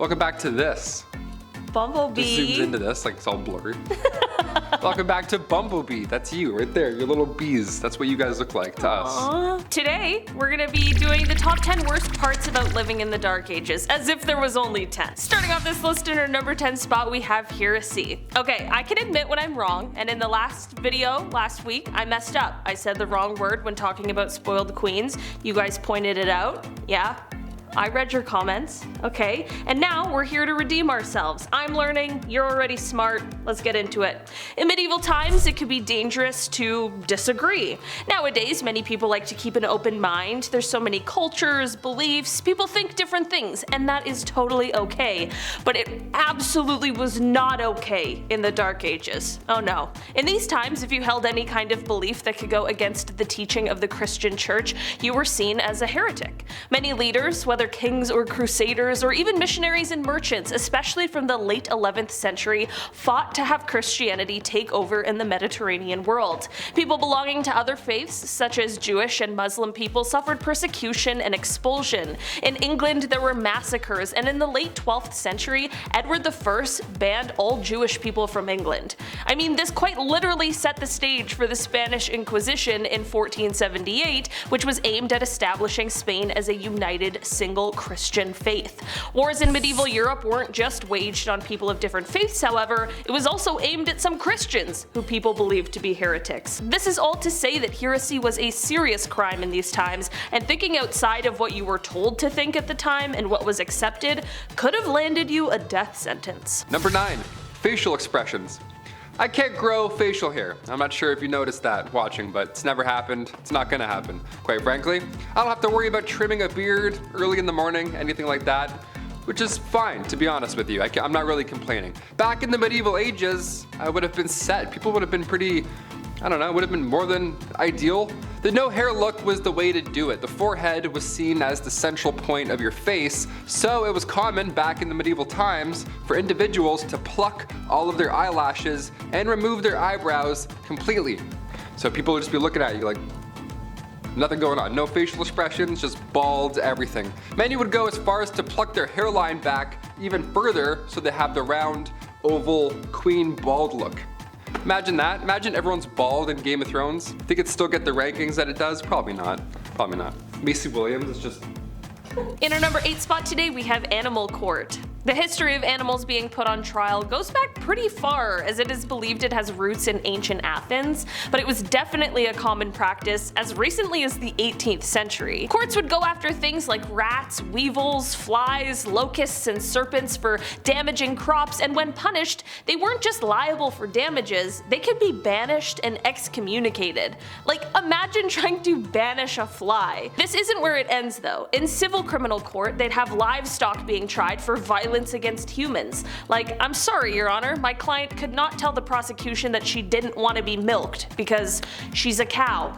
Welcome back to this. Bumblebee. Just zooms into this, like it's all blurry. Welcome back to Bumblebee. That's you right there, your little bees. That's what you guys look like to us. Today, we're gonna be doing the top 10 worst parts about living in the Dark Ages, as if there was only 10. Starting off this list in our number 10 spot, we have Heresy. Okay, I can admit when I'm wrong, and in the last video, last week, I messed up. I said the wrong word when talking about spoiled queens. You guys pointed it out. Yeah. I read your comments, okay? And now we're here to redeem ourselves. I'm learning, you're already smart, let's get into it. In medieval times, it could be dangerous to disagree. Nowadays, many people like to keep an open mind. There's so many cultures, beliefs, people think different things, and that is totally okay. But it absolutely was not okay in the Dark Ages. Oh no. In these times, if you held any kind of belief that could go against the teaching of the Christian church, you were seen as a heretic. Many leaders, whether kings or crusaders or even missionaries and merchants, especially from the late 11th century, fought to have Christianity take over in the Mediterranean world. People belonging to other faiths, such as Jewish and Muslim people, suffered persecution and expulsion. In England, there were massacres, and in the late 12th century, Edward I banned all Jewish people from England. I mean, this quite literally set the stage for the Spanish Inquisition in 1478, which was aimed at establishing Spain as a united single Christian faith. Wars in medieval Europe weren't just waged on people of different faiths, however, it was also aimed at some Christians who people believed to be heretics. This is all to say that heresy was a serious crime in these times, and thinking outside of what you were told to think at the time and what was accepted could have landed you a death sentence. Number 9. Facial expressions. I can't grow facial hair. I'm not sure if you noticed that watching, but it's never happened. It's not gonna happen. Quite frankly, I don't have to worry about trimming a beard early in the morning, anything like that, which is fine, to be honest with you. I'm not really complaining. Back in the medieval ages, I would have been set. People would have been pretty, I don't know, would have been more than ideal. The no hair look was the way to do it. The forehead was seen as the central point of your face, so it was common back in the medieval times for individuals to pluck all of their eyelashes and remove their eyebrows completely. So people would just be looking at you like, nothing going on, no facial expressions, just bald everything. Many would go as far as to pluck their hairline back even further so they have the round, oval, queen bald look. Imagine that. Imagine everyone's bald in Game of Thrones. Think it'd still get the rankings that it does? Probably not. Probably not. Macy Williams is just... In our number 8 spot today, we have Animal Court. The history of animals being put on trial goes back pretty far, as it is believed it has roots in ancient Athens, but it was definitely a common practice as recently as the 18th century. Courts would go after things like rats, weevils, flies, locusts, and serpents for damaging crops, and when punished, they weren't just liable for damages, they could be banished and excommunicated. Like, imagine trying to banish a fly. This isn't where it ends though. In civil criminal court, they'd have livestock being tried for violence against humans. Like, I'm sorry, Your Honor, my client could not tell the prosecution that she didn't want to be milked because she's a cow.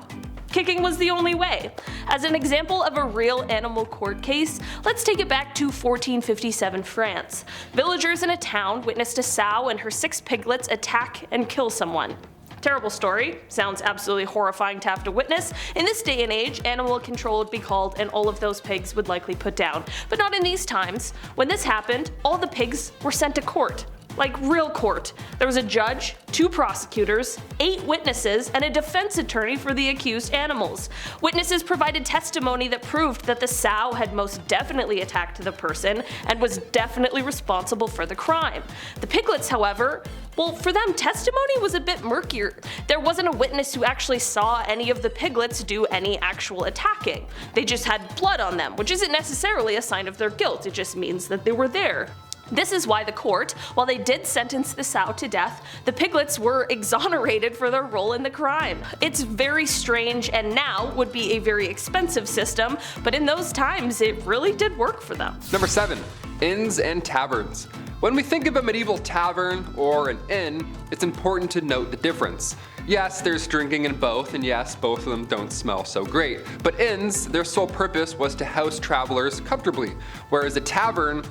Kicking was the only way. As an example of a real animal court case, let's take it back to 1457 France. Villagers in a town witnessed a sow and her 6 piglets attack and kill someone. Terrible story, sounds absolutely horrifying to have to witness. In this day and age, animal control would be called and all of those pigs would likely put down. But not in these times. When this happened, all the pigs were sent to court. Like real court. There was a judge, 2 prosecutors, 8 witnesses, and a defense attorney for the accused animals. Witnesses provided testimony that proved that the sow had most definitely attacked the person and was definitely responsible for the crime. The piglets, however, well, for them, testimony was a bit murkier. There wasn't a witness who actually saw any of the piglets do any actual attacking. They just had blood on them, which isn't necessarily a sign of their guilt, it just means that they were there. This is why the court, while they did sentence the sow to death, the piglets were exonerated for their role in the crime. It's very strange and now would be a very expensive system, but in those times it really did work for them. Number 7. Inns and taverns. When we think of a medieval tavern or an inn, it's important to note the difference. Yes, there's drinking in both, and yes, both of them don't smell so great. But inns, their sole purpose was to house travelers comfortably, whereas a tavern,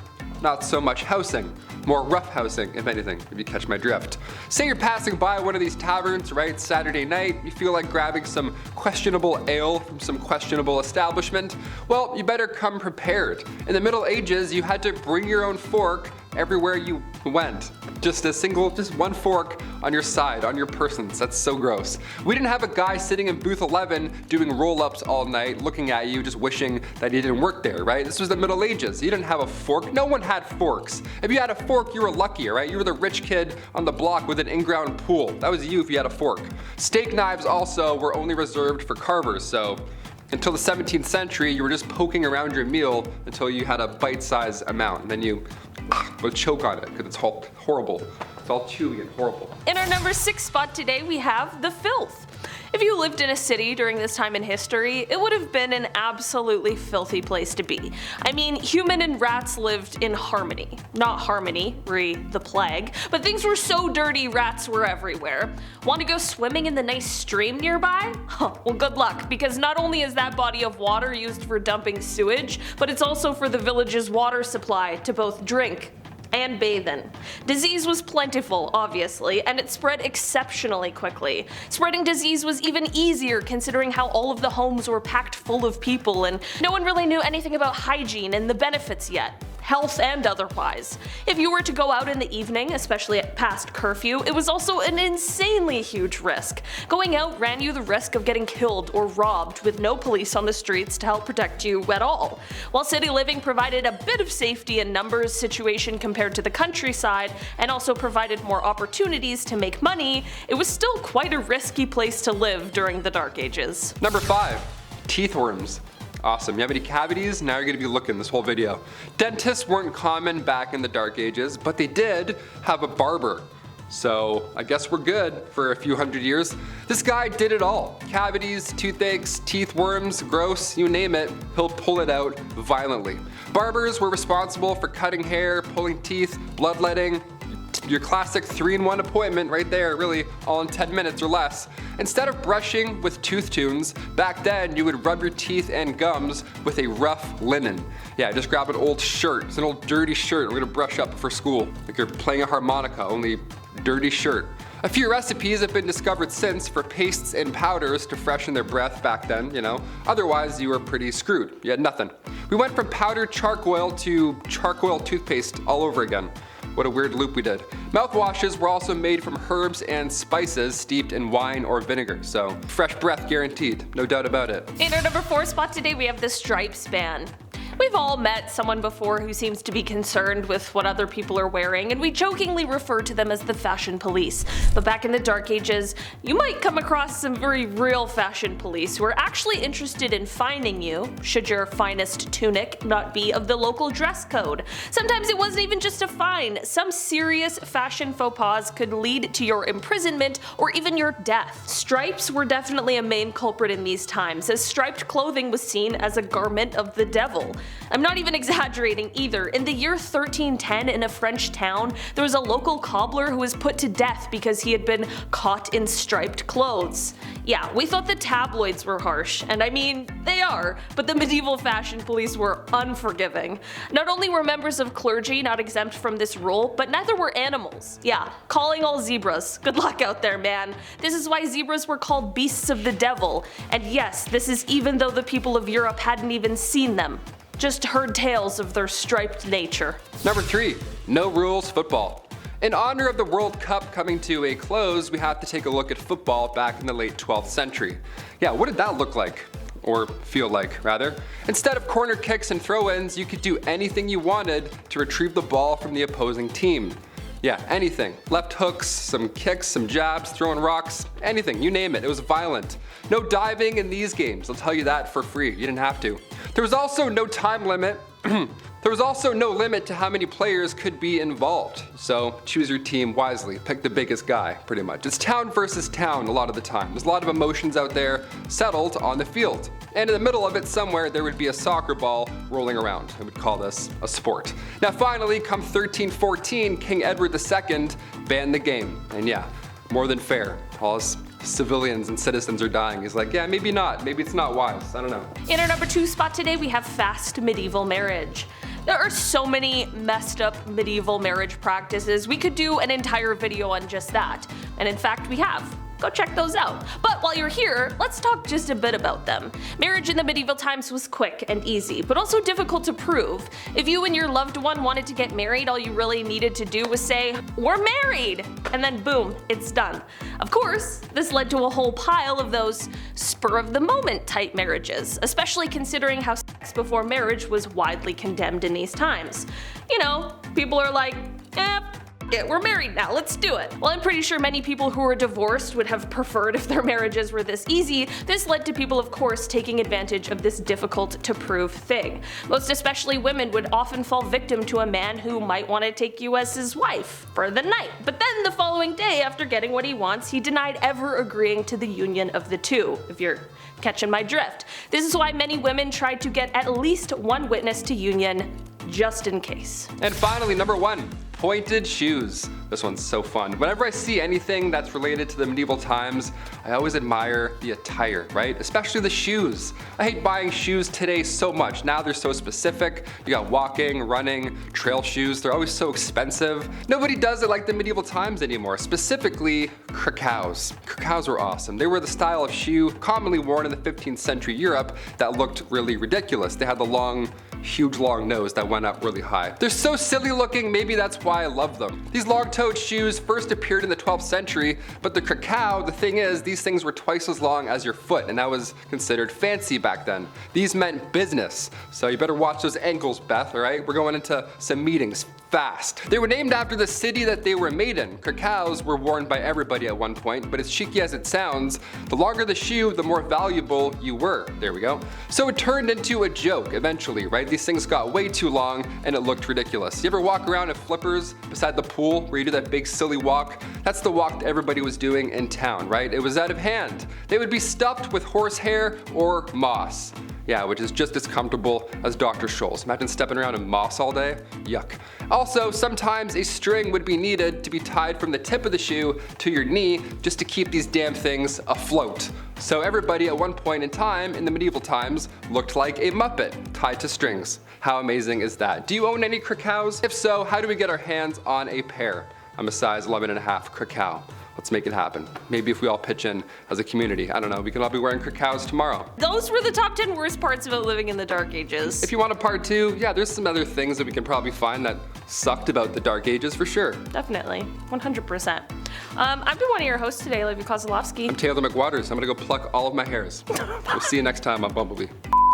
not so much housing. More rough housing, if anything, if you catch my drift. Say you're passing by one of these taverns, right, Saturday night, you feel like grabbing some questionable ale from some questionable establishment. Well, you better come prepared. In the Middle Ages, you had to bring your own fork everywhere you went. Just one fork on your side, on your persons. That's so gross. We didn't have a guy sitting in booth 11 doing roll-ups all night, looking at you, just wishing that he didn't work there, right? This was the Middle Ages. You didn't have a fork. No one had forks. If you had a fork, you were lucky, right? You were the rich kid on the block with an in-ground pool. That was you if you had a fork. Steak knives also were only reserved for carvers, so until the 17th century, you were just poking around your meal until you had a bite-sized amount, and then you would choke on it because it's horrible. It's all chewy and horrible. In our number 6 spot today, we have the Filth. If you lived in a city during this time in history, it would have been an absolutely filthy place to be. I mean, human and rats lived in harmony. Not harmony, re the plague, but things were so dirty rats were everywhere. Want to go swimming in the nice stream nearby? Huh, well good luck, because not only is that body of water used for dumping sewage, but it's also for the village's water supply to both drink and bathe in. Disease was plentiful, obviously, and it spread exceptionally quickly. Spreading disease was even easier considering how all of the homes were packed full of people and no one really knew anything about hygiene and the benefits yet, health and otherwise. If you were to go out in the evening, especially at past curfew, it was also an insanely huge risk. Going out ran you the risk of getting killed or robbed with no police on the streets to help protect you at all. While city living provided a bit of safety in numbers situation compared to the countryside and also provided more opportunities to make money, it was still quite a risky place to live during the Dark Ages. Number 5, teeth worms. Awesome. You have any cavities? Now you're going to be looking this whole video. Dentists weren't common back in the Dark Ages, but they did have a barber. So I guess we're good for a few hundred years. This guy did it all. Cavities, toothaches, teeth worms, gross, you name it, he'll pull it out violently. Barbers were responsible for cutting hair, pulling teeth, bloodletting. Your classic 3-in-1 appointment right there, really all in 10 minutes or less. Instead of brushing with tooth tunes, back then you would rub your teeth and gums with a rough linen. Yeah, just grab an old shirt. It's an old dirty shirt we're gonna brush up for school. Like you're playing a harmonica, only dirty shirt. A few recipes have been discovered since for pastes and powders to freshen their breath back then, you know. Otherwise, you were pretty screwed. You had nothing. We went from powdered charcoal to charcoal toothpaste all over again. What a weird loop we did. Mouthwashes were also made from herbs and spices steeped in wine or vinegar, so fresh breath guaranteed, no doubt about it. In our number 4 spot today, we have the stripes ban. We've all met someone before who seems to be concerned with what other people are wearing, and we jokingly refer to them as the fashion police. But back in the Dark Ages, you might come across some very real fashion police who are actually interested in fining you, should your finest tunic not be of the local dress code. Sometimes it wasn't even just a fine. Some serious fashion faux pas could lead to your imprisonment or even your death. Stripes were definitely a main culprit in these times, as striped clothing was seen as a garment of the devil. I'm not even exaggerating either. In the year 1310 in a French town, there was a local cobbler who was put to death because he had been caught in striped clothes. Yeah, we thought the tabloids were harsh, and I mean, they are, but the medieval fashion police were unforgiving. Not only were members of clergy not exempt from this rule, but neither were animals. Yeah, calling all zebras. Good luck out there, man. This is why zebras were called beasts of the devil, and yes, this is even though the people of Europe hadn't even seen them. Just heard tales of their striped nature. Number 3, no rules football. In honor of the World Cup coming to a close, we have to take a look at football back in the late 12th century. Yeah, what did that look like? Or feel like, rather. Instead of corner kicks and throw-ins, you could do anything you wanted to retrieve the ball from the opposing team. Yeah, anything. Left hooks, some kicks, some jabs, throwing rocks, anything, you name it. It was violent. No diving in these games, I'll tell you that for free. You didn't have to. There was also no time limit. There was also no limit to how many players could be involved. So choose your team wisely. Pick the biggest guy, pretty much. It's town versus town a lot of the time. There's a lot of emotions out there settled on the field. And in the middle of it somewhere, there would be a soccer ball rolling around. I would call this a sport. Now finally, come 1314, King Edward II banned the game. And yeah, more than fair. All his civilians and citizens are dying. He's like, yeah, maybe not. Maybe it's not wise. I don't know. In our number 2 spot today, we have fast medieval marriage. There are so many messed up medieval marriage practices. We could do an entire video on just that. And in fact, we have. Go check those out. But while you're here, let's talk just a bit about them. Marriage in the medieval times was quick and easy, but also difficult to prove. If you and your loved one wanted to get married, all you really needed to do was say, "We're married!" and then boom, it's done. Of course, this led to a whole pile of those spur-of-the-moment type marriages, especially considering how sex before marriage was widely condemned in these times. You know, people are like, we're married now, let's do it. Well, I'm pretty sure many people who were divorced would have preferred if their marriages were this easy. This led to people, of course, taking advantage of this difficult to prove thing. Most especially women would often fall victim to a man who might want to take you as his wife for the night. But then the following day, after getting what he wants, he denied ever agreeing to the union of the two, if you're catching my drift. This is why many women tried to get at least one witness to union, just in case. And finally, number 1. Pointed shoes. This one's so fun. Whenever I see anything that's related to the medieval times, I always admire the attire, right? Especially the shoes. I hate buying shoes today so much. Now they're so specific. You got walking, running, trail shoes. They're always so expensive. Nobody does it like the medieval times anymore. Specifically, krakows. Krakows were awesome. They were the style of shoe commonly worn in the 15th century Europe that looked really ridiculous. They had the huge long nose that went up really high. They're so silly looking, maybe that's why I love them. These long-toed shoes first appeared in the 12th century, but the krakow, the thing is, these things were twice as long as your foot, and that was considered fancy back then. These meant business, so you better watch those ankles, Beth, alright? We're going into some meetings fast. They were named after the city that they were made in. Krakows were worn by everybody at one point, but as cheeky as it sounds, the longer the shoe, the more valuable you were. There we go. So it turned into a joke eventually, right? These things got way too long and it looked ridiculous. You ever walk around in flippers beside the pool where you do that big silly walk? That's the walk that everybody was doing in town, right? It was out of hand. They would be stuffed with horsehair or moss. Yeah, which is just as comfortable as Dr. Scholl's. Imagine stepping around in moss all day. Yuck. Also, sometimes a string would be needed to be tied from the tip of the shoe to your knee just to keep these damn things afloat. So everybody at one point in time, in the medieval times, looked like a Muppet tied to strings. How amazing is that? Do you own any krakows? If so, how do we get our hands on a pair? I'm a size 11.5 krakow. Let's make it happen. Maybe if we all pitch in as a community, I don't know, we can all be wearing krakows tomorrow. Those were the top 10 worst parts about living in the Dark Ages. If you want a part 2, yeah, there's some other things that we can probably find that sucked about the Dark Ages for sure. Definitely, 100%. I've been one of your hosts today, Olivia Kozlowski. I'm Taylor McWaters. I'm gonna go pluck all of my hairs. We'll see you next time on Bumblebee.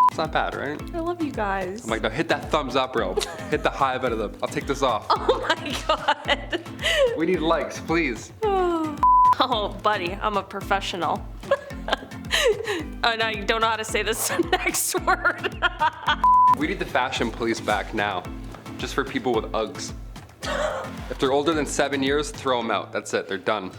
It's not bad, right? I love you guys. I'm like, no, hit that thumbs up, bro. Hit the hive out of them. I'll take this off. Oh my god. We need likes, please. Oh, buddy, I'm a professional. Oh, no, you don't know how to say this next word. We need the fashion police back now, just for people with Uggs. If they're older than 7 years, throw them out. That's it, they're done.